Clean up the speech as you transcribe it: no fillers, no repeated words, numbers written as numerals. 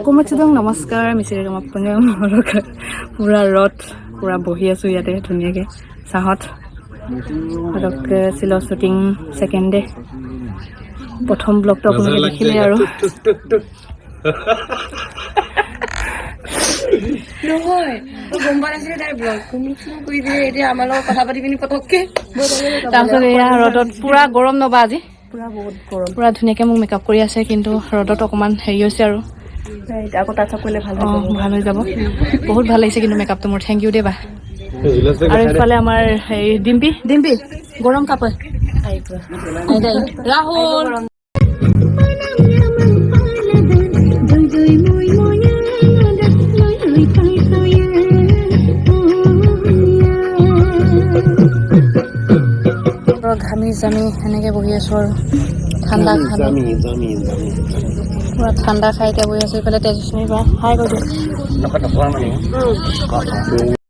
কমচিদং নমস্কাৰ মিচিৰি কামাপনে পুৰা ৰদ পুৰা বহি আছো ইয়াতে ধুনীয়াকে চাহত ফটককে ছিল শ্বুটিং সেকেন্ড ডে প্ৰথম ব্লগটো আপোনালোকে দেখিলে আৰু নহয় তো গম্বা আছে তাই ব্লগ তুমি শুৰু কৰি দিলে এতিয়া আমাৰ লগত কথা পাতি পিনি পটককে তাৰপিছত এয়া ৰদত পুৰা গৰম নবা আজি পুৰা বহুত গৰম পুৰা ধুনীয়াকে মোক মেকআপ কৰি আছে কিন্তু ৰদত অকমান হেৰি হৈছে আৰু আকৌ টাচ আপ কৰিলে ভাল হৈ যাব বহুত ভাল লাগিছে কিন্তু মেকআপটো মোৰ থেংক ইউ দেবা আৰু ইফালে আমাৰ এই ডিম্পি গৰম কাপোৰ ৰাহুল ঘামি জামি সেনেকে বহি আছো আৰু ঠাণ্ডা পুৰা ঠাণ্ডা খাই এতিয়া বহি আছো ইফালে তেজস্বিনীৰ পৰা হাই কৰি দিওঁ